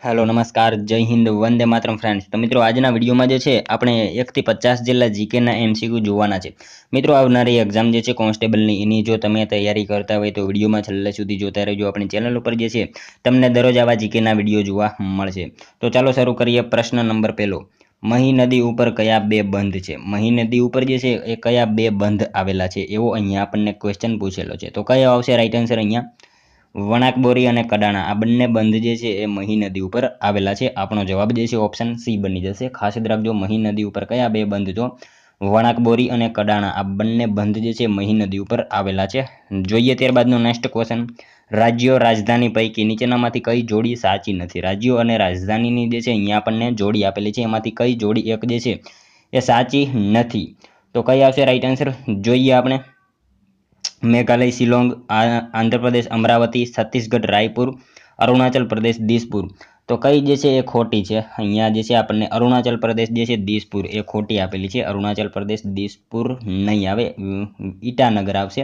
Hello नमस्कार जय Hind Vande Mataram friends. तो मित्रों આજના વિડીયોમાં જે છે આપણે 1 થી 50 જેટલા જીકેના એમસીક્યુ જોવાના છે। મિત્રો આવનારી એક્ઝામ જે છે કોન્સ્ટેબલની એની જો તમે તૈયારી કરતા હોય તો વિડીયોમાં છેલ્લે સુધી જોતા રહેજો। આપણી ચેનલ ઉપર જે છે તમને દરરોજ આવા જીકેના વિડીયો જોવા મળશે। તો ચાલો શરૂ કરીએ। પ્રશ્ન નંબર 1, મહી નદી ઉપર કયા બે બંધ છે? મહી નદી ઉપર જે છે એ કયા બે બંધ આવેલા છે એવો અહીંયા આપણને ક્વેશ્ચન પૂછેલો છે। તો કયો આવશે રાઈટ આન્સર? અહીંયા વણાકબોરી અને કડાણા આ બંને બંધ જે છે એ મહી નદી ઉપર આવેલા છે। આપણો જવાબ જે છે ઓપ્શન સી બની જશે। ખાસ યાદ રાખજો, મહી નદી ઉપર કયા બે બંધ? તો વણાકબોરી અને કડાણા આ બંને બંધ જે છે મહી નદી ઉપર આવેલા છે। જોઈએ ત્યારબાદનો નેક્સ્ટ ક્વેશ્ચન, રાજ્યો રાજધાની પૈકી નીચેનામાંથી કઈ જોડી સાચી નથી? રાજ્યો અને રાજધાનીની જે છે અહીંયા આપણને જોડી આપેલી છે, એમાંથી કઈ જોડી એક જે છે એ સાચી નથી? તો કઈ આવશે રાઈટ આન્સર? જોઈએ આપણે। મેઘાલય શિલોંગ, આંધ્રપ્રદેશ અમરાવતી, છત્તીસગઢ રાયપુર, અરુણાચલ પ્રદેશ દિસપુર। તો કઈ જે છે એ ખોટી છે? અહીંયા જે છે આપણને અરુણાચલ પ્રદેશ જે છે દિસપુર એ ખોટી આપેલી છે। અરુણાચલ પ્રદેશ દિસપુર નહીં આવે, ઈટાનગર આવશે।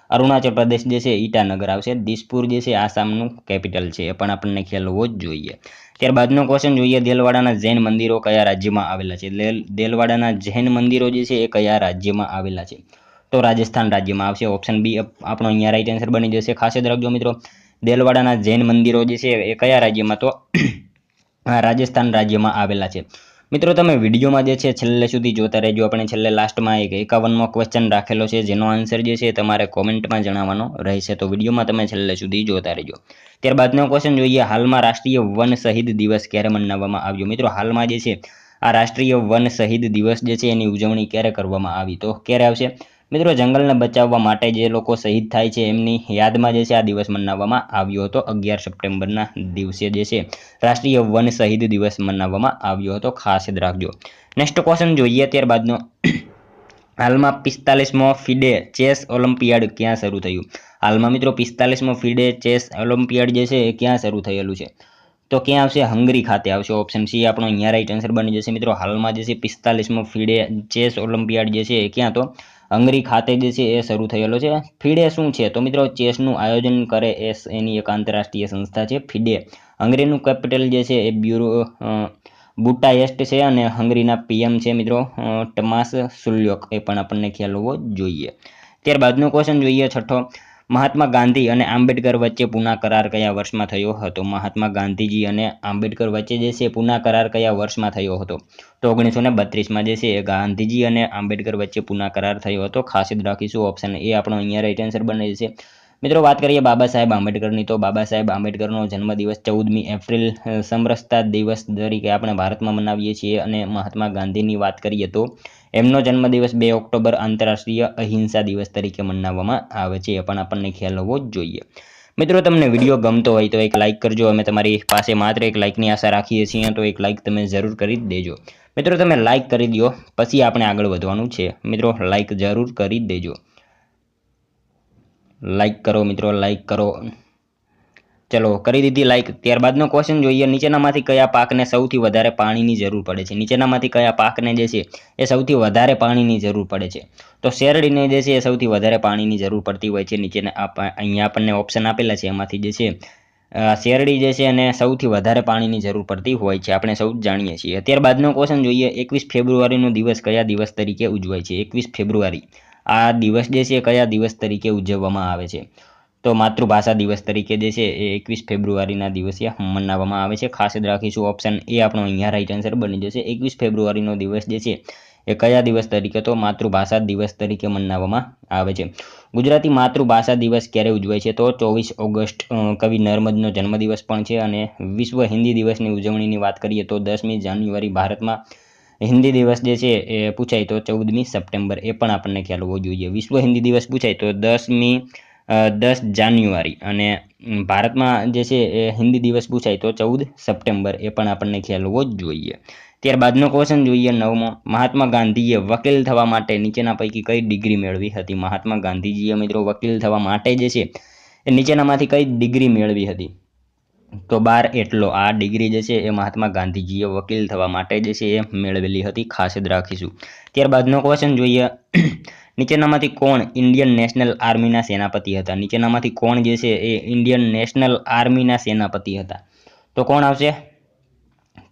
અરુણાચલ પ્રદેશ જે છે ઈટાનગર આવશે। દિસપુર જે છે આસામનું કેપિટલ છે, એ પણ આપણને ખ્યાલ હોવો જ જોઈએ। ત્યારબાદનો ક્વેશ્ચન જોઈએ, દેલવાડાના જૈન મંદિરો કયા રાજ્યમાં આવેલા છે? દેલવાડાના જૈન મંદિરો જે છે એ કયા રાજ્યમાં આવેલા છે? તો રાજસ્થાન રાજ્યમાં આવશે। ઓપ્શન બી આપણો અહીંયા રાઈટ આન્સર બની જશે। ખાસ યાદ રાખજો મિત્રો, દેલવાડાના જૈન મંદિરો જે છે એ કયા રાજ્યમાં? તો રાજસ્થાન રાજ્યમાં આવેલા છે। મિત્રો તમે વિડીયોમાં જે છે છેલ્લે સુધી જોતા રહેજો। આપણે છેલ્લે લાસ્ટમાં એક 51મો ક્વેશ્ચન રાખેલો છે, જેનો આન્સર જે છે તમારે કોમેન્ટમાં જણાવવાનો રહેશે। તો વિડીયોમાં તમે છેલ્લે સુધી જોતા રહેજો। ત્યારબાદનો ક્વેશ્ચન જોઈએ, હાલમાં રાષ્ટ્રીય વન શહીદ દિવસ ક્યારે મનાવવામાં આવ્યો? મિત્રો હાલમાં જે છે આ રાષ્ટ્રીય વન શહીદ દિવસ જે છે એની ઉજવણી ક્યારે કરવામાં આવી? તો ક્યારે આવશે? મિત્રો જંગલને બચાવવા માટે જે લોકો શહીદ થાય છે એમની યાદમાં જે છે આ દિવસ મનાવવામાં આવ્યો હતો। 11 સપ્ટેમ્બરના દિવસે જે છે રાષ્ટ્રીય વન શહીદ દિવસ મનાવવામાં આવ્યો હતો, ખાસ યાદ રાખજો। નેક્સ્ટ ક્વેશ્ચન જોઈએ ત્યારબાદનો, હાલમાં 45મો ફિડે ચેસ ઓલિમ્પિયાડ ક્યાં શરૂ થયું? હાલમાં મિત્રો 45મો ફિડે ચેસ ઓલિમ્પિયાડ જે છે એ ક્યાં શરૂ થયેલું છે? તો ક્યાં આવશે? હંગરી ખાતે આવશે। ઓપ્શન સી આપણો અહીંયા રાઈટ આન્સર બની જશે। મિત્રો હાલમાં જે છે 45મો ફિડે ચેસ ઓલિમ્પિયાડ જે છે એ ક્યાં? તો હંગરી ખાતે જે છે એ શરૂ થયેલો છે। ફિડે શું છે? તો મિત્રો ચેસનું આયોજન કરે એની એક આંતરરાષ્ટ્રીય સંસ્થા છે ફિડે। હંગરીનું કેપિટલ જે છે એ બુટાપેસ્ટ છે અને હંગરીના પીએમ છે મિત્રો ટમાસ સુલ્યોક, એ પણ આપણને ખ્યાલ હોવો જોઈએ। ત્યારબાદનો ક્વેશ્ચન જોઈએ છઠ્ઠો, મહાત્મા ગાંધી અને આંબેડકર વચ્ચે પુના કરાર કયા વર્ષમાં થયો હતો? મહાત્મા ગાંધીજી અને આંબેડકર વચ્ચે જે છે પુના કરાર કયા વર્ષમાં થયો હતો? તો 1932માં જે છે ગાંધીજી અને આંબેડકર વચ્ચે પુના કરાર થયો હતો। ખાસ યાદ રાખીશું, ઓપ્શન એ આપણો અહીંયા રાઈટ આન્સર બને છે। મિત્રો વાત કરીએ બાબા સાહેબ આંબેડકરની, તો બાબા સાહેબ આંબેડકરનો જન્મદિવસ 14મી એપ્રિલ સમરસતા દિવસ તરીકે આપણે ભારતમાં મનાવીએ છીએ। અને મહાત્મા ગાંધીની વાત કરીએ તો એમનો જન્મદિવસ 2 ઓક્ટોબર આંતરરાષ્ટ્રીય અહિંસા દિવસ તરીકે મનાવવામાં આવે છે, એ પણ આપણને ખ્યાલ હોવો જ જોઈએ। મિત્રો તમને વિડીયો ગમતો હોય તો એક લાઇક કરજો। અમે તમારી પાસે માત્ર એક લાઇકની આશા રાખીએ છીએ, તો એક લાઇક તમે જરૂર કરી જ દેજો। મિત્રો તમે લાઇક કરી દો પછી આપણે આગળ વધવાનું છે। મિત્રો લાઇક જરૂર કરી દેજો, લાઇક કરો મિત્રો, લાઇક કરો। ચલો કરી દીધી લાઇક। ત્યારબાદનો ક્વેશ્ચન જોઈએ, નીચેનામાંથી કયા પાકને સૌથી વધારે પાણીની જરૂર પડે છે? નીચેનામાંથી કયા પાકને જે છે એ સૌથી વધારે પાણીની જરૂર પડે છે? તો શેરડીને જે છે એ સૌથી વધારે પાણીની જરૂર પડતી હોય છે। નીચેના અહીંયા આપણને ઓપ્શન આપેલા છે, એમાંથી જે છે શેરડી જે છે એને સૌથી વધારે પાણીની જરૂર પડતી હોય છે, આપણે સૌ જાણીએ છીએ। ત્યારબાદનો ક્વેશ્ચન જોઈએ, 21 ફેબ્રુઆરીનો દિવસ કયા દિવસ તરીકે ઉજવાય છે? 21 ફેબ્રુઆરી આ દિવસ જે છે કયા દિવસ તરીકે ઉજવવામાં આવે છે? તો માતૃભાષા દિવસ તરીકે જે છે એ 21 ફેબ્રુઆરીના દિવસે મનાવવામાં આવે છે। ખાસ યાદ રાખીશું, ઓપ્શન એ આપણો અહીંયા રાઈટ આન્સર બની જશે। 21 ફેબ્રુઆરીનો દિવસ જે છે એ કયા દિવસ તરીકે? તો માતૃભાષા દિવસ તરીકે મનાવવામાં આવે છે। ગુજરાતી માતૃભાષા દિવસ ક્યારે ઉજવાય છે? તો 24 ઓગસ્ટ કવિ નર્મદનો જન્મદિવસ પણ છે। અને વિશ્વ હિન્દી દિવસની ઉજવણીની વાત કરીએ તો 10મી જાન્યુઆરી ભારતમાં હિન્દી દિવસ જે છે એ પૂછાય તો 14મી સપ્ટેમ્બર, એ પણ આપણને ખ્યાલ હોવો જોઈએ। વિશ્વ હિન્દી દિવસ પૂછાય તો 10 જાન્યુઆરી અને ભારતમાં જે છે એ હિન્દી દિવસ પૂછાય તો 14 સપ્ટેમ્બર, એ પણ આપણને ખ્યાલ હોવો જ જોઈએ। ત્યારબાદનો ક્વેશ્ચન જોઈએ 9મો, મહાત્મા ગાંધીએ વકીલ થવા માટે નીચેના પૈકી કઈ ડિગ્રી મેળવી હતી? મહાત્મા ગાંધીજીએ મિત્રો વકીલ થવા માટે જે છે એ નીચેનામાંથી કઈ ડિગ્રી મેળવી હતી? તો 12 એટલો આ ડિગ્રી જે છે એ મહાત્મા ગાંધીજીએ વકીલ થવા માટે જે છે એ મેળવેલી હતી, ખાસ યાદ રાખીશું। ત્યારબાદનો ક્વેશ્ચન જોઈએ, નીચેનામાંથી કોણ ઇન્ડિયન નેશનલ આર્મીના સેનાપતિ હતા? નીચેનામાંથી કોણ જે છે એ ઇન્ડિયન નેશનલ આર્મીના સેનાપતિ હતા? તો કોણ આવશે?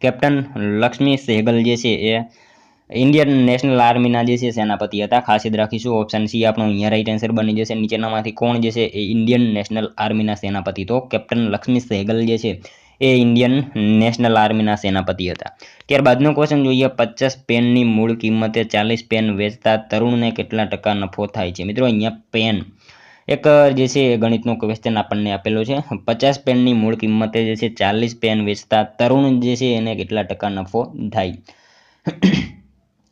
કેપ્ટન લક્ષ્મી સહેગલ જે છે એ ઇન્ડિયન નેશનલ આર્મીના જે છે સેનાપતિ હતા. ખાસ યાદ રાખીશું. ઓપ્શન સી આપણો અહીંયા રાઈટ આન્સર બની જશે. નીચેનામાંથી કોણ જે છે એ ઇન્ડિયન નેશનલ આર્મીના સેનાપતિ? તો કેપ્ટન લક્ષ્મી સહેગલ જે છે એ ઇન્ડિયન નેશનલ આર્મીના સેનાપતિ હતા. ત્યારબાદનો ક્વેશ્ચન જોઈએ. 50 પેનની મૂળ કિંમતે 40 પેન વેચતા તરુણને કેટલા ટકા નફો થાય છે? મિત્રો અહીંયા પેન એક જે છે એ ગણિતનો ક્વેશ્ચન આપણને આપેલો છે. 50 પેનની મૂળ કિંમતે જે છે 40 પેન વેચતા તરુણ જે છે એને કેટલા ટકા નફો થાય?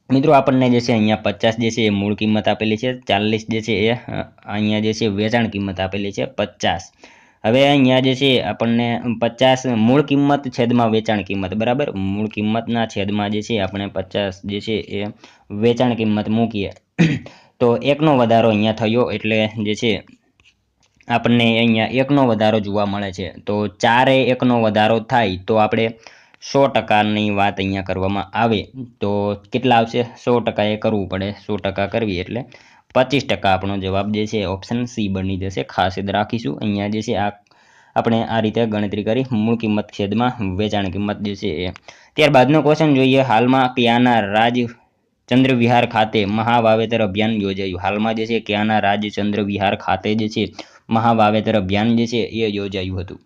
મિત્રો આપણને જે છે અહીંયા 50 જે છે એ મૂળ કિંમત આપેલી છે, 40 જે છે એ અહીંયા જે છે વેચાણ કિંમત આપેલી છે 50. હવે અહીંયા જે છે આપણને 50 મૂળ કિંમત છેદમાં વેચાણ કિંમત, બરાબર. મૂળ કિંમતના છેદમાં જે છે આપણે 50 જે છે એ વેચાણ કિંમત મૂકીએ તો એકનો વધારો અહીંયા થયો એટલે જે છે આપણને અહીંયા એકનો વધારો જોવા મળે છે. તો 4 એ એકનો વધારો થાય તો આપણે 100%ની વાત અહીંયા કરવામાં આવે તો કેટલા આવશે? 100% એ કરવું પડે. 100% કરવી એટલે 25% આપણો જવાબ જે છે ઓપ્શન સી બની જશે. ખાસ યાદ રાખીશું. અહીંયા જે છે આપણે આ રીતે ગણતરી કરી મૂળ કિંમત છેદમાં વેચાણ કિંમત જે છે એ. ત્યારબાદનો ક્વેશ્ચન જોઈએ. હાલમાં ક્યાંના રાજચંદ્ર વિહાર ખાતે મહાવાવેતર અભિયાન યોજાયું? હાલમાં જે છે ક્યાંના રાજચંદ્ર વિહાર ખાતે જે છે મહાવાવેતર અભિયાન જે છે એ યોજાયું હતું?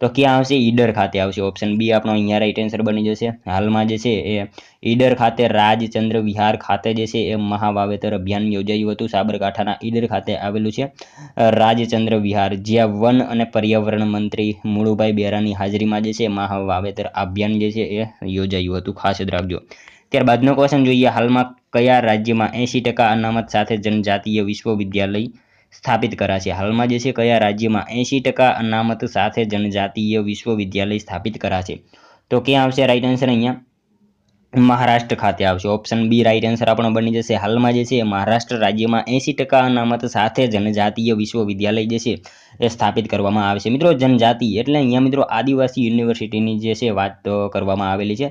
તો ક્યાં આવશે? ઈડર ખાતે આવશે. ઓપ્શન બી આપણો અહીંયા રાઈટ આન્સર બની જશે. હાલમાં જે છે એ ઈડર ખાતે રાજચંદ્ર વિહાર ખાતે જે છે એ મહાવાવેતર અભિયાન યોજાયું હતું. સાબરકાંઠાના ઈડર ખાતે આવેલું છે રાજચંદ્ર વિહાર, જ્યાં વન અને પર્યાવરણ મંત્રી મુળુભાઈ બેરાની હાજરીમાં જે છે મહાવાવેતર અભિયાન જે છે એ યોજાયું હતું. ખાસ યાદ રાખજો. ત્યારબાદનો ક્વેશ્ચન જોઈએ. હાલમાં કયા રાજ્યમાં 80% અનામત સાથે જનજાતીય વિશ્વવિદ્યાલય સ્થાપિત કરાશે? હાલમાં જે છે કયા રાજ્યમાં 80% અનામત સાથે જનજાતીય વિશ્વવિદ્યાલય સ્થાપિત કરાશે? તો ક્યાં આવશે રાઈટ આન્સર? અહીંયા મહારાષ્ટ્ર ખાતે આવશે. ઓપ્શન બી રાઈટ આન્સર આપણો બની જશે. હાલમાં જે છે મહારાષ્ટ્ર રાજ્યમાં 80% અનામત સાથે જનજાતીય વિશ્વવિદ્યાલય જે છે એ સ્થાપિત કરવામાં આવે છે. મિત્રો જનજાતિ એટલે અહીંયા મિત્રો આદિવાસી યુનિવર્સિટીની જે છે વાત કરવામાં આવેલી છે,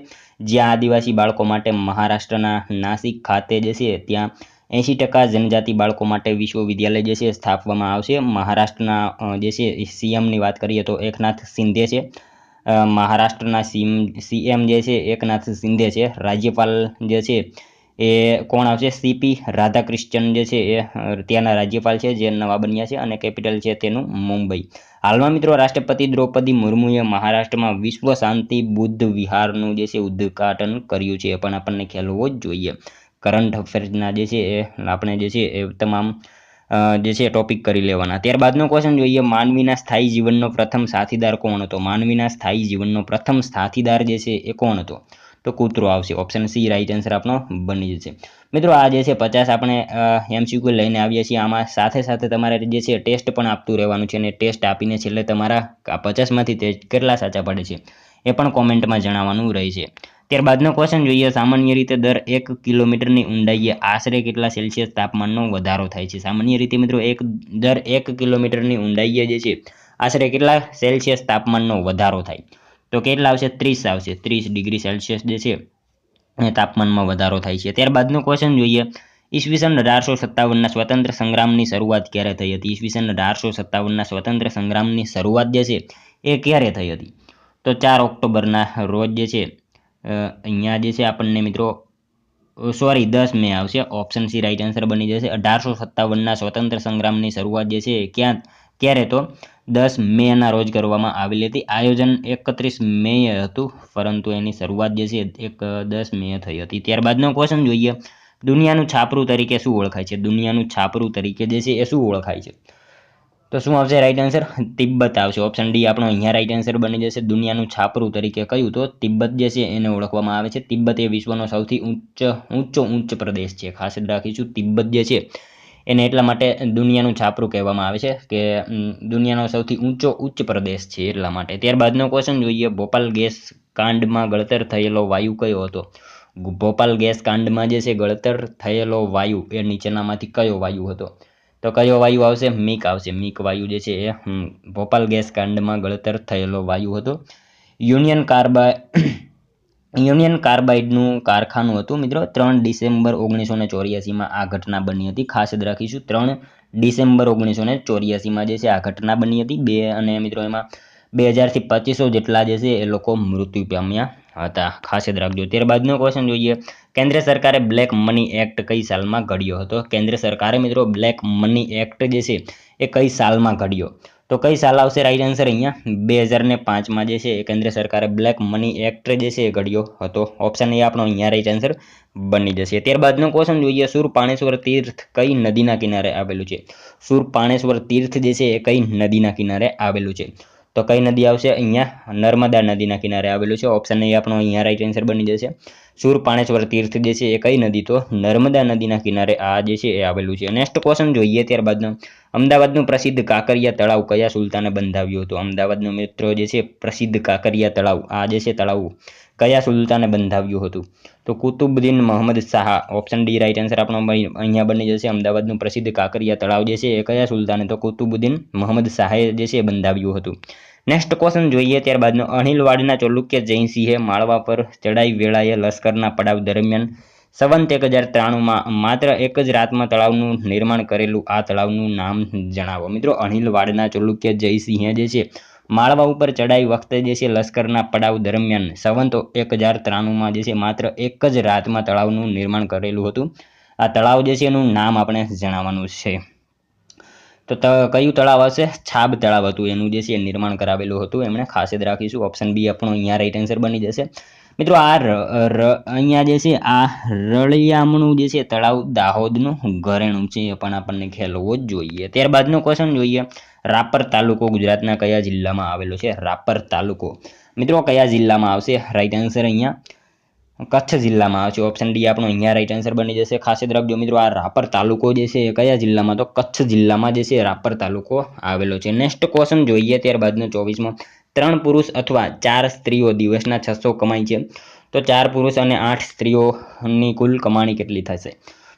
જ્યાં આદિવાસી બાળકો માટે મહારાષ્ટ્રના નાસિક ખાતે જે છે ત્યાં 80% જનજાતિ બાળકો માટે વિશ્વવિદ્યાલય જે છે સ્થાપવામાં આવશે. મહારાષ્ટ્રના જે છે સીએમની વાત કરીએ તો એકનાથ શિંદે છે. મહારાષ્ટ્રના સીએમ જે છે એકનાથ શિંદે છે. રાજ્યપાલ જે છે એ કોણ આવશે? સીપી રાધાક્રિશ્ચન જે છે એ ત્યાંના રાજ્યપાલ છે, જે નવા બન્યા છે, અને કેપિટલ છે તેનું મુંબઈ. હાલમાં મિત્રો રાષ્ટ્રપતિ દ્રૌપદી મુર્મુએ મહારાષ્ટ્રમાં વિશ્વ શાંતિ બુદ્ધ વિહારનું જે છે ઉદ્ઘાટન કર્યું છે. એ પણ આપણને ખ્યાલ હોવો જ જોઈએ. કરંટ અફેર્સના જે છે એ આપણે જે છે એ તમામ જે છે ટોપિક કરી લેવાના. ત્યારબાદનો ક્વેશ્ચન જોઈએ. માનવીના સ્થાયી જીવનનો પ્રથમ સાથીદાર કોણ હતો? માનવીના સ્થાયી જીવનનો પ્રથમ સાથીદાર જે છે એ કોણ હતો? તો કૂતરો આવશે. ઓપ્શન સી રાઈટ આન્સર આપણો બની જશે. મિત્રો આ જે છે 50 આપણે એમસીક્યુ લઈને આવીએ છીએ. આમાં સાથે સાથે તમારે જે છે ટેસ્ટ પણ આપતું રહેવાનું છે, અને ટેસ્ટ આપીને છેલ્લે તમારા 50માંથી કેટલા સાચા પડે છે એ પણ કોમેન્ટમાં જણાવવાનું રહેશે. ત્યારબાદનો ક્વેશ્ચન જોઈએ. સામાન્ય રીતે દર 1 કિલોમીટરની ઊંડાઈએ આશરે કેટલા સેલ્સિયસ તાપમાનનો વધારો થાય છે? સામાન્ય રીતે મિત્રો દર 1 કિલોમીટરની ઊંડાઈએ જે છે આશરે કેટલા સેલ્સિયસ તાપમાનનો વધારો થાય? તો કેટલા આવશે? 30 આવશે. 30 ડિગ્રી સેલ્સિયસ જે છે એ તાપમાનમાં વધારો થાય છે. ત્યારબાદનો ક્વેશ્ચન જોઈએ. ઈસવીસન 1857ના સ્વતંત્ર સંગ્રામની શરૂઆત ક્યારે થઈ હતી? ઈસવીસન 1857ના સ્વતંત્ર સંગ્રામની શરૂઆત જે છે એ ક્યારે થઈ હતી? તો 4 ઓક્ટોબરના રોજ જે છે અહીંયા જે છે આપણને મિત્રો 10 મે આવશે. ઓપ્શન સી રાઈટ આન્સર બની જશે. 1857ના સ્વતંત્ર સંગ્રામની શરૂઆત જે છે ક્યારે? તો 10 મેના રોજ કરવામાં આવેલી હતી. આયોજન 31 મે હતું, પરંતુ એની શરૂઆત જે છે 10 મે થઈ હતી. ત્યારબાદનો ક્વેશ્ચન જોઈએ. દુનિયાનું છાપરું તરીકે શું ઓળખાય છે? દુનિયાનું છાપરું તરીકે જે છે એ શું ઓળખાય છે? તો શું આવશે રાઈટ આન્સર? તિબ્બત આવશે. ઓપ્શન ડી આપણો અહીંયા રાઈટ આન્સર બની જશે. દુનિયાનું છાપરું તરીકે કયું? તો તિબ્બત જે છે એને ઓળખવામાં આવે છે. તિબ્બત એ વિશ્વનો સૌથી ઊંચો પ્રદેશ છે. ખાસ યાદ રાખીશું. તિબ્બત જે છે એને એટલા માટે દુનિયાનું છાપરું કહેવામાં આવે છે કે દુનિયાનો સૌથી ઉચ્ચ પ્રદેશ છે એટલા માટે. ત્યારબાદનો ક્વેશ્ચન જોઈએ. ભોપાલ ગેસ કાંડમાં ગળતર થયેલો વાયુ કયો હતો? ભોપાલ ગેસ કાંડમાં જે છે ગળતર થયેલો વાયુ એ નીચેનામાંથી કયો વાયુ હતો? તો કયો વાયુ આવશે? મીક આવશે. મીક વાયુ જે છે એ ભોપાલ ગેસ કાંડમાં ગળતર થયેલો વાયુ હતો. યુનિયન કાર્બાઇડનું કારખાનું હતું મિત્રો. 3 ડિસેમ્બર 1984માં આ ઘટના બની હતી. ખાસ યાદ રાખીશું. 3 ડિસેમ્બર 1984માં જે છે આ ઘટના બની હતી. અને મિત્રો એમાં 2000 થી 2500 જેટલા જે છે એ લોકો મૃત્યુ પામ્યા હતા, ખાસ યાદ રાખજો. ત્યારબાદનો ક્વેશ્ચન જોઈએ, કેન્દ્ર સરકારે બ્લેક મની એક્ટ કઈ સાલમાં ઘડ્યો હતો? કેન્દ્ર સરકારે મિત્રો બ્લેક મની એક્ટ જે છે એ કઈ સાલમાં ઘડ્યો? તો કઈ સાલ આવશે રાઈટ આન્સર અહીંયા? 2005માં જે છે એ કેન્દ્ર સરકારે બ્લેક મની એક્ટ જે છે એ ઘડ્યો હતો. ઓપ્શન એ આપણો અહીંયા રાઈટ આન્સર બની જશે. ત્યારબાદનો ક્વેશ્ચન જોઈએ, સુરપાણેશ્વર તીર્થ કઈ નદીના કિનારે આવેલું છે? સુરપાણેશ્વર તીર્થ જે છે એ કઈ નદીના કિનારે આવેલું છે? તો કઈ નદી આવશે અહીંયા? નર્મદા નદીના કિનારે આવેલું છે. ઓપ્શન એ આપણો અહીંયા રાઈટ આન્સર બની જશે. સુરપાણેશ્વર તીર્થ જે છે એ કઈ નદી? તો નર્મદા નદીના કિનારે આ જે છે એ આવેલું છે. નેક્સ્ટ ક્વેશ્ચન જોઈએ ત્યારબાદનો, અમદાવાદનું પ્રસિદ્ધ કાંકરિયા તળાવ કયા સુલતાને બંધાવ્યું હતું? અમદાવાદનું મિત્રો જે છે પ્રસિદ્ધ કાંકરિયા તળાવ, આ જે છે તળાવ કયા સુલતાને બંધાવ્યું હતું? તો Qutubuddin Mohammad Shah. Option D right answer આપણો અહીંયા બની જશે. અમદાવાદનું પ્રસિદ્ધ કાંકરિયા તળાવ જે છે એ કયા સુલતાને? તો કુતુબુદ્દીન મોહમ્મદ શાહે જે છે બંધાવ્યું હતું. નેક્સ્ટ ક્વેશ્ચન જોઈએ ત્યારબાદનો, અણહિલવાડના ચાલુક્ય જયસિંહે માળવા પર ચડાઈ વેળાએ લશ્કરના પડાવ દરમિયાન સંવત 1093માં માત્ર એક જ રાતમાં તળાવનું નિર્માણ કરેલું આ તળાવનું નામ જણાવો. મિત્રો અણહિલવાડના ચાલુક્ય જયસિંહે જે છે માળવા ઉપર ચડાઈ વખતે જે છે લશ્કરના પડાવ દરમિયાન સંવત 1093માં જે છે માત્ર એક જ રાતમાં તળાવનું નિર્માણ કરેલું હતું. આ તળાવ જે છે એનું નામ આપણે જણાવવાનું છે. તો કયું તળાવ હશે? છાબ તળાવ હતું એનું જે છે નિર્માણ કરાવેલું હતું એમણે, ખાસ યાદ રાખીશું. ઓપ્શન બી આપણો અહીંયા રાઈટ આન્સર બની જશે. મિત્રો આ અહીંયા જે છે આ રળિયામણું જે છે તળાવ દાહોદનું ઘરેણું છે એ પણ આપણને ખ્યાલ હોવો જ જોઈએ. ત્યારબાદનો ક્વેશ્ચન જોઈએ, રાપર તાલુકો ગુજરાતના કયા જિલ્લામાં આવેલો છે? રાપર તાલુકો મિત્રો કયા જિલ્લામાં આવશે? રાઈટ આન્સર અહીંયા કચ્છ જિલ્લામાં આવશે. ઓપ્શન ડી આપણો અહીંયા રાઈટ આન્સર બની જશે. ખાસ યાદ રાખજો મિત્રો, આ રાપર તાલુકો જે છે એ કયા જિલ્લામાં? તો કચ્છ જિલ્લામાં જે છે રાપર તાલુકો આવેલો છે. નેક્સ્ટ ક્વેશ્ચન જોઈએ ત્યારબાદનો 24મો, 3 પુરુષ અથવા 4 સ્ત્રીઓ દિવસના 600 કમાય છે, તો 4 પુરુષ અને 8 સ્ત્રીઓની કુલ કમાણી કેટલી થશે?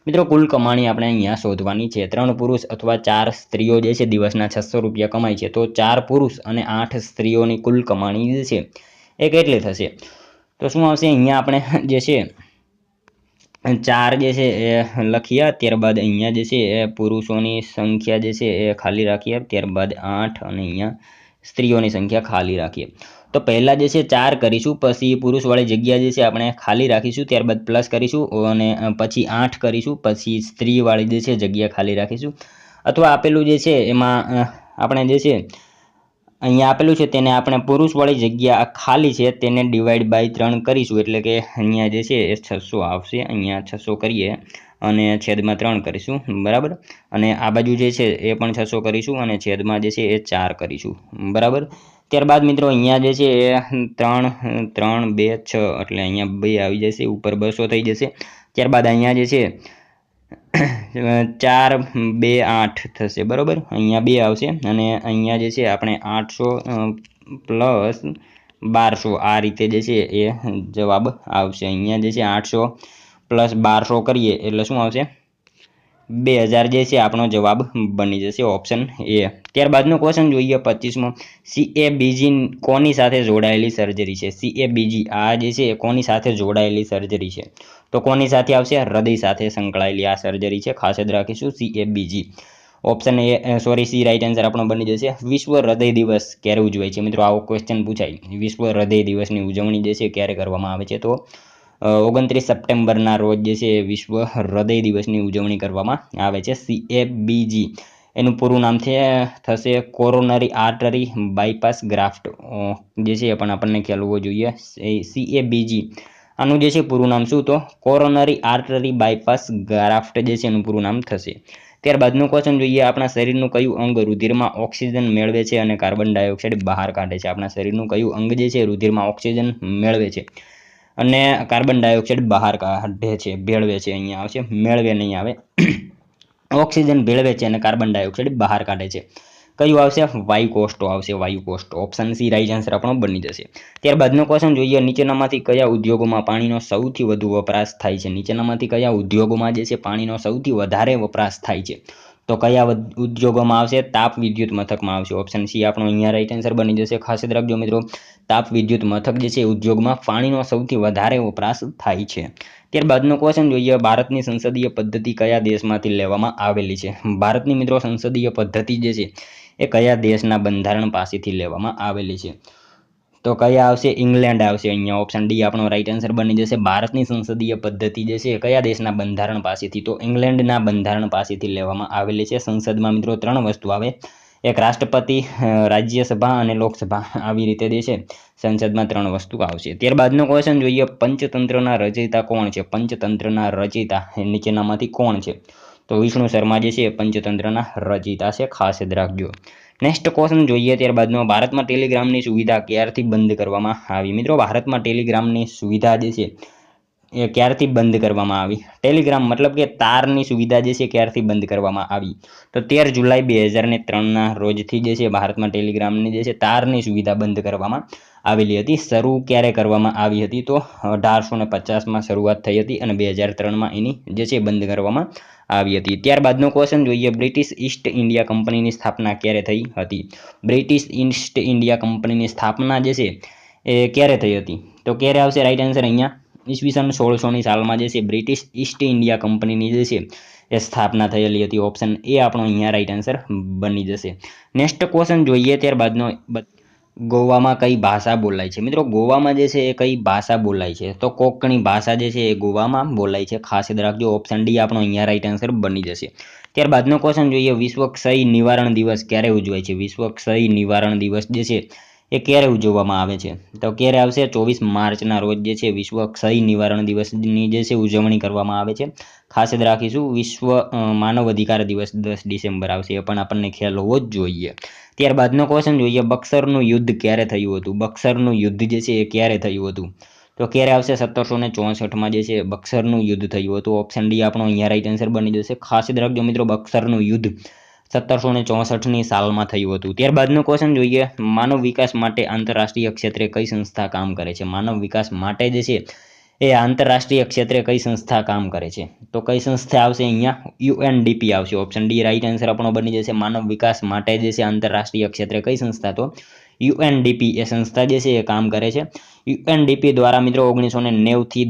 મિત્રો કુલ કમાણી આપણે અહીંયા શોધવાની છે. 3 પુરુષ અથવા 4 સ્ત્રીઓ જે છે દિવસના 600 રૂપિયા કમાય છે, તો 4 પુરુષ અને 8 સ્ત્રીઓની કુલ કમાણી જે છે એ કેટલી થશે? તો શું આવશે અહીંયા? આપણે જે છે 4 જે છે એ લખીએ, ત્યારબાદ અહીંયા જે છે એ પુરુષોની સંખ્યા જે છે એ ખાલી રાખીએ, ત્યારબાદ 8 અને અહીંયા સ્ત્રીઓની સંખ્યા ખાલી રાખીએ. તો પહેલાં જે છે 4 કરીશું, પછી પુરુષવાળી જગ્યા જે છે આપણે ખાલી રાખીશું, ત્યારબાદ પ્લસ કરીશું અને પછી 8 કરીશું, પછી સ્ત્રીવાળી જે છે જગ્યા ખાલી રાખીશું. અથવા આપેલું જે છે એમાં આપણે જે છે અહીંયા આપેલું છે તેને આપણે પુરુષવાળી જગ્યા ખાલી છે તેને ડિવાઈડ બાય 3 કરીશું, એટલે કે અહીંયા જે છે એ 600 આવશે. અહીંયા 600 કરીએ અને છેદમાં 3 કરીશું, બરાબર. અને આ બાજુ જે છે એ પણ 600 કરીશું અને છેદમાં જે છે એ 4 કરીશું, બરાબર. ત્યારબાદ મિત્રો અહીંયા જે છે એ 3 3 2 6 એટલે અહીંયા 2 આવી જશે, ઉપર 200 થઈ જશે. ત્યારબાદ અહીંયા જે છે 4 2 8 થશે, બરાબર. અહીંયા 2 આવશે અને અહીંયા જે છે આપણે 800 પ્લસ 1200 આ રીતે જે છે એ જવાબ આવશે. અહીંયા જે છે 800 પ્લસ 1200 કરીએ એટલે શું આવશે? 2000 જે છે આપણો જવાબ બની જશે, ઓપ્શન એ. ત્યારબાદનો ક્વેશ્ચન જોઈએ 25મો, CABG કોની સાથે જોડાયેલી સર્જરી છે? CABG આ જે છે કોની સાથે જોડાયેલી સર્જરી છે? તો કોની સાથે આવશે? હૃદય સાથે સંકળાયેલી આ સર્જરી છે, ખાસ યાદ રાખીશું CABG. Option A C right answer આપણો બની જશે. વિશ્વ હૃદય દિવસ ક્યારે ઉજવાય છે? મિત્રો આવો ક્વેશ્ચન પૂછાય, વિશ્વ હૃદય દિવસની ઉજવણી જે છે ક્યારે કરવામાં આવે છે? તો 29 સપ્ટેમ્બરના રોજ જે છે વિશ્વ હૃદય દિવસની ઉજવણી કરવામાં આવે છે. CABG એનું પૂરું નામ થશે કોરોનરી આર્ટરી બાયપાસ ગ્રાફ્ટ જે છે પણ આપણને ખ્યાલ હોવો જોઈએ. CABG આનું જે છે પૂરું નામ શું? તો કોરોનરી આર્ટરી બાયપાસ ગ્રાફ્ટ જે છે એનું પૂરું નામ થશે. ત્યારબાદનું ક્વેશ્ચન જોઈએ, આપણા શરીરનું કયું અંગ રુધિરમાં ઓક્સિજન મેળવે છે અને કાર્બન ડાયોક્સાઇડ બહાર કાઢે છે? આપણા શરીરનું કયું અંગ જે છે રુધિરમાં ઓક્સિજન મેળવે છે અને કાર્બન ડાયોક્સાઇડ બહાર કાઢે છે? ભેળવે છે અહીંયા આવશે, મેળવે નહીં આવે. ઓક્સિજન ભેળવે છે અને કાર્બન ડાયોક્સાઇડ બહાર કાઢે છે. કયું આવશે? વાયુકોષ્ઠો આવશે, વાયુકોષ્ઠો. ઓપ્શન સી રાઈટ આન્સર આપણો બની જશે. ત્યારબાદનો ક્વેશ્ચન જોઈએ, નીચેનામાંથી કયા ઉદ્યોગોમાં પાણીનો સૌથી વધુ વપરાશ થાય છે? નીચેનામાંથી કયા ઉદ્યોગોમાં જે છે પાણીનો સૌથી વધારે વપરાશ થાય છે? તો કયા ઉદ્યોગોમાં આવશે? તાપ વિદ્યુત મથકમાં આવશે. ઓપ્શન સી આપણો અહીંયા રાઈટ આન્સર બની જશે. ખાસ યાદ રાખજો મિત્રો, તાપ વિદ્યુત મથક જે છે ઉદ્યોગમાં પાણીનો સૌથી વધારે વપરાશ થાય છે. ત્યારબાદનો ક્વેશ્ચન જોઈએ, ભારતની સંસદીય પદ્ધતિ કયા દેશમાંથી લેવામાં આવેલી છે? ભારતની મિત્રો સંસદીય પદ્ધતિ જે છે એ કયા દેશના બંધારણ પાસેથી લેવામાં આવેલી છે? તો કયા આવશે? ઇંગ્લેન્ડ આવશે અહીંયા. ઓપ્શન ડી આપણો રાઈટ આન્સર બની જશે. ભારતની સંસદીય પદ્ધતિ જે છે કયા દેશના બંધારણ પાસેથી? તો ઇંગ્લેન્ડના બંધારણ પાસેથી લેવામાં આવેલી છે. સંસદમાં મિત્રો 3 વસ્તુ આવે, એક રાષ્ટ્રપતિ, રાજ્યસભા અને લોકસભા, આવી રીતે જે છે સંસદમાં 3 વસ્તુ આવશે. ત્યારબાદનો ક્વેશ્ચન જોઈએ, પંચતંત્રના રચયિતા કોણ છે? પંચતંત્રના રચયિતા નીચેનામાંથી કોણ છે? તો વિષ્ણુ શર્મા જે છે પંચતંત્રના રચયિતા છે, ખાસ યાદ રાખજો. નેક્સ્ટ ક્વેશ્ચન જોઈએ ત્યારબાદનો, ભારતમાં ટેલિગ્રામની સુવિધા ક્યારથી બંધ કરવામાં આવી? મિત્રો ભારતમાં ટેલિગ્રામની સુવિધા જે છે એ ક્યારથી બંધ કરવામાં આવી? ટેલિગ્રામ મતલબ કે તારની સુવિધા જે છે ક્યારથી બંધ કરવામાં આવી? તો 13 જુલાઈ 2003ના રોજથી જે છે ભારતમાં ટેલિગ્રામની જે છે તારની સુવિધા બંધ કરવામાં આવેલી હતી. શરૂ ક્યારે કરવામાં આવી હતી? તો 1850માં શરૂઆત થઈ હતી અને 2003માં એની જે છે બંધ કરવામાં આવી હતી. ત્યારબાદનો ક્વેશ્ચન જોઈએ, બ્રિટિશ ઈસ્ટ ઇન્ડિયા કંપનીની સ્થાપના ક્યારે થઈ હતી? બ્રિટિશ ઈસ્ટ ઇન્ડિયા કંપનીની સ્થાપના જે છે એ ક્યારે થઈ હતી? તો ક્યારે આવશે રાઈટ આન્સર અહીંયા? ઈસવીસન 1600ની સાલમાં જે છે બ્રિટિશ ઈસ્ટ ઇન્ડિયા કંપનીની જે છે એ સ્થાપના થયેલી હતી. ઓપ્શન એ આપણો અહીંયા રાઈટ આન્સર બની જશે. નેક્સ્ટ ક્વેશ્ચન જોઈએ ત્યારબાદનો, ગોવામાં કઈ ભાષા બોલાય છે? મિત્રો ગોવામાં જે છે એ કઈ ભાષા બોલાય છે? તો કોંકણી ભાષા જે છે એ ગોવામાં બોલાય છે, ખાસ યાદ રાખજો. ઓપ્શન ડી આપણો અહીંયા રાઈટ આન્સર બની જશે. ત્યારબાદનો ક્વેશ્ચન જોઈએ, વિશ્વ ક્ષય નિવારણ દિવસ ક્યારે ઉજવાય છે? વિશ્વ ક્ષય નિવારણ દિવસ જે છે એ ક્યારે ઉજવવામાં આવે છે? તો ક્યારે આવશે? 24 માર્ચના રોજ જે છે વિશ્વ ક્ષય નિવારણ દિવસની જે છે ઉજવણી કરવામાં આવે છે. ખાસ યાદ રાખીશું. વિશ્વ માનવ અધિકાર દિવસ 10 ડિસેમ્બર આવશે, એ પણ આપણને ખ્યાલ હોવો જ જોઈએ. ત્યારબાદનો ક્વેશ્ચન જોઈએ, બક્સરનું યુદ્ધ ક્યારે થયું હતું? બક્સરનું યુદ્ધ જે છે એ ક્યારે થયું હતું? તો ક્યારે આવશે? 1764માં જે છે બક્સરનું યુદ્ધ થયું હતું. ઓપ્શન ડી આપણો અહીંયા રાઈટ આન્સર બની જશે. ખાસ યાદ રાખજો મિત્રો, બક્સરનું યુદ્ધ 1764ની સાલમાં થયું હતું. ત્યારબાદનો ક્વેશ્ચન જોઈએ, માનવ વિકાસ માટે આંતરરાષ્ટ્રીય ક્ષેત્રે કઈ સંસ્થા કામ કરે છે? માનવ વિકાસ માટે જે છે એ આંતરરાષ્ટ્રીય ક્ષેત્રે કઈ સંસ્થા કામ કરે છે? તો કઈ સંસ્થા આવશે અહીંયા? યુએનડીપી આવશે. ઓપ્શન ડી રાઈટ આન્સર આપણો બની જશે. માનવ વિકાસ માટે જે છે આંતરરાષ્ટ્રીય ક્ષેત્રે કઈ સંસ્થા? તો યુએનડીપી એ સંસ્થા જે છે એ કામ કરે છે. યુએનડીપી દ્વારા મિત્રો 1990થી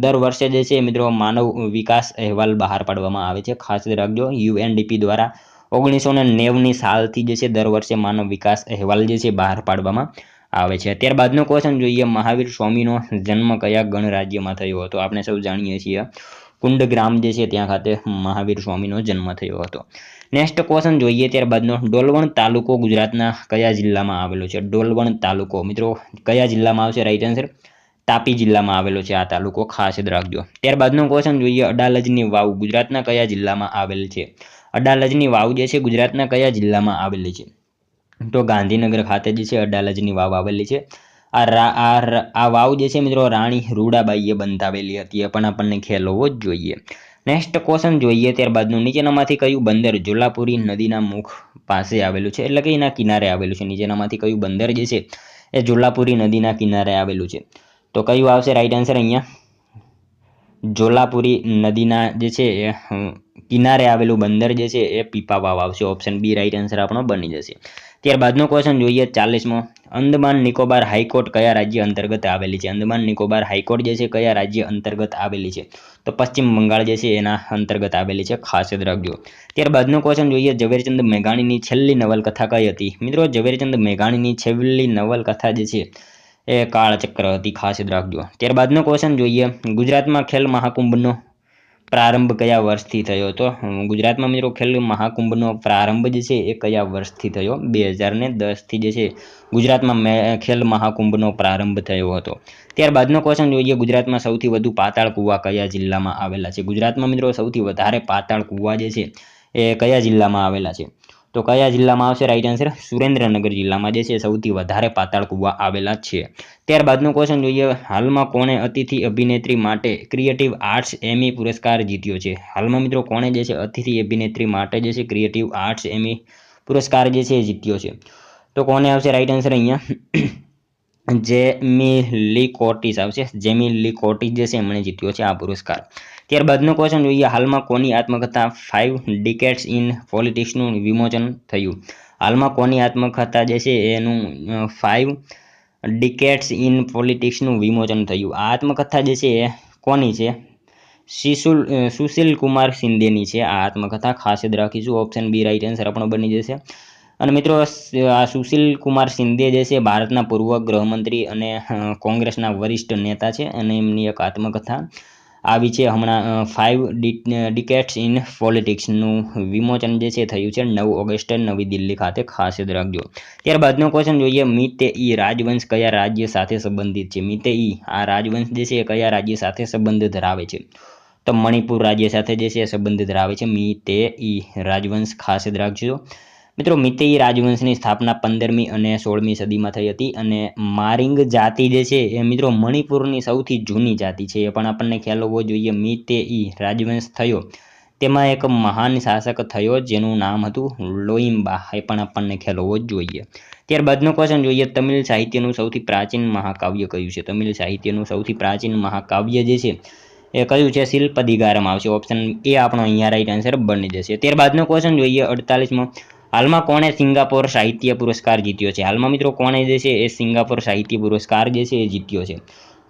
દર વર્ષે જે છે મિત્રો માનવ વિકાસ અહેવાલ બહાર પાડવામાં આવે છે. ખાસ યાદ રાખજો, યુએનડીપી દ્વારા 1990ની સાલથી જે છે દર વર્ષે માનવ વિકાસ અહેવાલ જે છે બહાર પાડવામાં આવે છે. ત્યારબાદનો ક્વેશ્ચન જોઈએ, મહાવીર સ્વામીનો જન્મ કયા ગણરાજ્યમાં થયો હતો? આપણે સૌ જાણીએ છીએ કુંડગ્રામ જે છે ત્યાં ખાતે મહાવીર સ્વામીનો જન્મ થયો હતો. નેક્સ્ટ ક્વેશ્ચન જોઈએ ત્યારબાદનો, ડોલવણ તાલુકો ગુજરાતના કયા જિલ્લામાં આવેલો છે? ડોલવણ તાલુકો મિત્રો કયા જિલ્લામાં આવશે? રાઈટ આન્સર તાપી જિલ્લામાં આવેલો છે આ તાલુકો, ખાસ યાદ રાખજો. ત્યારબાદનો ક્વેશ્ચન જોઈએ, અડાલજની વાવ ગુજરાતના કયા જિલ્લામાં આવેલ છે? અડાલજની વાવ જે છે ગુજરાતના કયા જિલ્લામાં આવેલી છે? તો ગાંધીનગર ખાતે જે છે અડાલજની વાવ આવેલી છે. આ વાવ જે છે મિત્રો રાણી રૂડાબાઈએ બંધાવેલી હતી, એ પણ આપણને ખ્યાલ હોવો જ જોઈએ. નેક્સ્ટ ક્વેશ્ચન જોઈએ ત્યારબાદનું, નીચેનામાંથી કયું બંદર જોલાપુરી નદીના મુખ પાસે આવેલું છે? એટલે કે એના કિનારે આવેલું છે. નીચેનામાંથી કયું બંદર જે છે એ જોલાપુરી નદીના કિનારે આવેલું છે? તો કયું આવશે રાઈટ આન્સર અહીંયા? જોલાપુરી નદીના જે છે એ કિનારે આવેલું બંદર જે છે એ પીપાવાવ આવશે. ઓપ્શન બી રાઈટ આન્સર આપણો બની જશે. ત્યારબાદનો ક્વેશ્ચન જોઈએ 40મો, અંદમાન નિકોબાર હાઈકોર્ટ કયા રાજ્ય અંતર્ગત આવેલી છે? અંદમાન નિકોબાર હાઈકોર્ટ જે છે કયા રાજ્ય અંતર્ગત આવેલી છે? તો પશ્ચિમ બંગાળ જે છે એના અંતર્ગત આવેલી છે, ખાસ યાદ રાખજો. ત્યારબાદનો ક્વેશ્ચન જોઈએ, ઝવેરચંદ મેઘાણીની છેલ્લી નવલકથા કઈ હતી? મિત્રો ઝવેરચંદ મેઘાણીની છેલ્લી નવલકથા જે છે એ કાળચક્ર હતી, ખાસ યાદ રાખજો. ત્યારબાદનો ક્વેશ્ચન જોઈએ, ગુજરાતમાં ખેલ મહાકુંભનો પ્રારંભ કયા વર્ષથી થયો? તો ગુજરાતમાં મિત્રો ખેલ મહાકુંભનો પ્રારંભ જે છે એ કયા વર્ષથી થયો? 2010થી જે છે ગુજરાતમાં ખેલ મહાકુંભનો પ્રારંભ થયો હતો. ત્યારબાદનો ક્વેશ્ચન જોઈએ, ગુજરાતમાં સૌથી વધુ પાતાળ કૂવા કયા જિલ્લામાં આવેલા છે? ગુજરાતમાં મિત્રો સૌથી વધારે પાતાળ કૂવા જે છે એ કયા જિલ્લામાં આવેલા છે? તો કયા જિલ્લામાં આવશે રાઈટ આન્સર? સુરેન્દ્રનગર જિલ્લામાં જે છે સૌથી વધારે પાતાળ કૂવા આવેલા છે. ત્યારબાદનો ક્વેશ્ચન જોઈએ, હાલમાં કોણે અતિથિ અભિનેત્રી માટે ક્રિએટિવ આર્ટ્સ એમી પુરસ્કાર જીત્યો છે? હાલમાં મિત્રો કોણે જે છે અતિથિ અભિનેત્રી માટે જે છે ક્રિએટિવ આર્ટ્સ એમી પુરસ્કાર જે છે જીત્યો છે? તો કોને આવશે રાઈટ આન્સર અહીંયા? જેમી લી કોર્ટિસ આવશે. જેમી લી કોર્ટિસ જે છે એમણે જીત્યો છે આ પુરસ્કાર. ત્યારબાદનો ક્વેશ્ચન જોઈએ, હાલમાં કોની આત્મકથા 5 ડિકેડ્સ ઇન પોલિટિક્સનું વિમોચન થયું? હાલમાં કોની આત્મકથા જે છે એનું 5 ડિકેડ્સ ઇન પોલિટિક્સનું વિમોચન થયું? આ આત્મકથા જે છે એ કોની છે? સુશીલ કુમાર શિંદેની છે આ આત્મકથા, ખાસ યાદ રાખીશું. ઓપ્શન બી રાઈટ આન્સર આપણો બની જશે. અને મિત્રો આ સુશીલ કુમાર શિંદે જે છે ભારતના પૂર્વ ગૃહમંત્રી અને કોંગ્રેસના વરિષ્ઠ નેતા છે અને એમની એક આત્મકથા આવી છે હમણાં 5 ડિકેટ્સ ઇન પોલિટિક્સનું વિમોચન જે છે થયું છે 9 ઓગસ્ટે નવી દિલ્હી ખાતે, ખાસ યાદ રાખજો. ત્યારબાદનો ક્વેશ્ચન જોઈએ, મીતે ઈ રાજવંશ કયા રાજ્ય સાથે સંબંધિત છે? મીતે ઈ આ રાજવંશ જે છે કયા રાજ્ય સાથે સંબંધ ધરાવે છે? તો મણિપુર રાજ્ય સાથે જે છે સંબંધ ધરાવે છે મીતે ઈ રાજવંશ, ખાસ યાદ રાખજો. મિત્રો મીતેઈ રાજવંશની સ્થાપના 15મી અને 16મી સદીમાં થઈ હતી અને મારિંગ જાતિ જે છે એ મિત્રો મણિપુરની સૌથી જૂની જાતિ છે, એ પણ આપણને ખ્યાલ હોવો જોઈએ. મીતેઈ રાજવંશ થયો તેમાં એક મહાન શાસક થયો જેનું નામ હતું લોઈમ્બા, એ પણ આપણને ખ્યાલ હોવો જ જોઈએ. ત્યારબાદનો ક્વેશ્ચન જોઈએ, તમિલ સાહિત્યનું સૌથી પ્રાચીન મહાકાવ્ય કયું છે? તમિલ સાહિત્યનું સૌથી પ્રાચીન મહાકાવ્ય જે છે એ કયું છે? શિલ્પદિગારમાં આવશે. ઓપ્શન એ આપણો અહીંયા રાઈટ આન્સર બની જશે. ત્યારબાદનો ક્વેશ્ચન જોઈએ 48મો, હાલમાં કોણે સિંગાપોર સાહિત્ય પુરસ્કાર જીત્યો છે? હાલમાં મિત્રો કોણે જે છે એ સિંગાપોર સાહિત્ય પુરસ્કાર જે છે એ જીત્યો છે?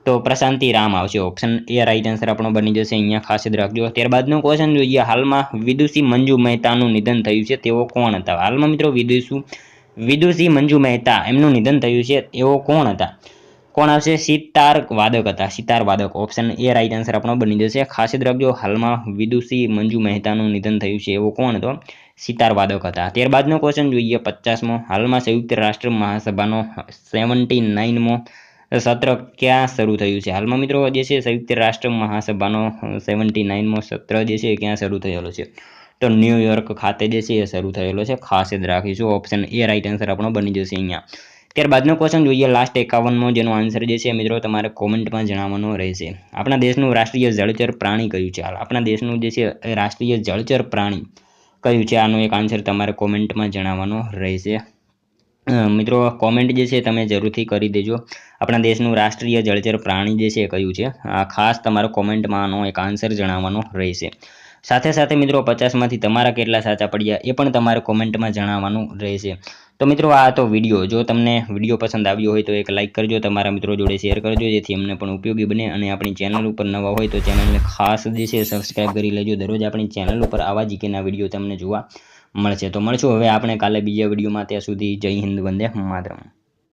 તો પ્રશાંતિ રામ આવશે. ઓપ્શન એ રાઈટ આન્સર આપણો બની જશે અહીંયા, ખાસ યાદ રાખજો. ત્યારબાદનો ક્વેશ્ચન જોઈએ, હાલમાં વિદુષી મંજુ મહેતાનું નિધન થયું છે, તેઓ કોણ હતા? હાલમાં મિત્રો વિદુષી મંજુ મહેતા એમનું નિધન થયું છે, એઓ કોણ હતા? કોણ આવશે? સિતાર વાદક હતા, સિતાર વાદક. ઓપ્શન એ રાઈટ આન્સર આપણો બની જશે, ખાસ યાદ રાખજો. હાલમાં વિદુષી મંજુ મહેતાનું નિધન થયું છે, એવો કોણ હતો? સિતાર વાદક હતા. ત્યારબાદનો ક્વેશ્ચન જોઈએ 50મો, હાલમાં સંયુક્ત રાષ્ટ્ર મહાસભાનો 79મો સત્ર ક્યાં શરૂ થયું છે? હાલમાં મિત્રો જે છે સંયુક્ત રાષ્ટ્ર મહાસભાનો 79મો સત્ર જે છે ક્યાં શરૂ થયેલો છે? તો ન્યુયોર્ક ખાતે જે છે એ શરૂ થયેલો છે, ખાસ યાદ રાખીશું. ઓપ્શન એ રાઈટ આન્સર આપણો બની જશે અહીંયા. ત્યારબાદનો ક્વેશ્ચન જોઈએ લાસ્ટ 51મો, જેનો આન્સર જે છે મિત્રો તમારે કોમેન્ટમાં જણાવવાનો રહેશે. આપણા દેશનું રાષ્ટ્રીય જળચર પ્રાણી કયું છે? આપણા દેશનું જે છે રાષ્ટ્રીય જળચર પ્રાણી કયું છે? આનો એક આન્સર તમારે કોમેન્ટમાં જણાવવાનો રહેશે. મિત્રો કોમેન્ટ જે છે તમે જરૂરથી કરી દેજો. આપણા દેશનું રાષ્ટ્રીય જળચર પ્રાણી જે છે કયું છે? આ ખાસ તમારે કોમેન્ટમાં આનો એક આન્સર જણાવવાનો રહેશે. સાથે સાથે મિત્રો 50માંથી તમારા કેટલા સાચા પડ્યા એ પણ તમારે કોમેન્ટમાં જણાવવાનું રહેશે. તો મિત્રો આ તો વિડીયો, જો તમને વિડીયો પસંદ આવ્યો હોય તો એક લાઇક કરજો, તમારા મિત્રો જોડે શેર કરજો, જેથી અમને પણ ઉપયોગી બને. અને આપણી ચેનલ ઉપર નવા હોય તો ચેનલને ખાસ જે છે સબસ્ક્રાઈબ કરી લેજો. દરરોજ આપણી ચેનલ ઉપર આવા જીકેના વિડીયો તમને જોવા મળશે. તો મળશું હવે આપણે કાલે બીજા વિડીયોમાં. ત્યાં સુધી જય હિન્દ, વંદે માતરમ.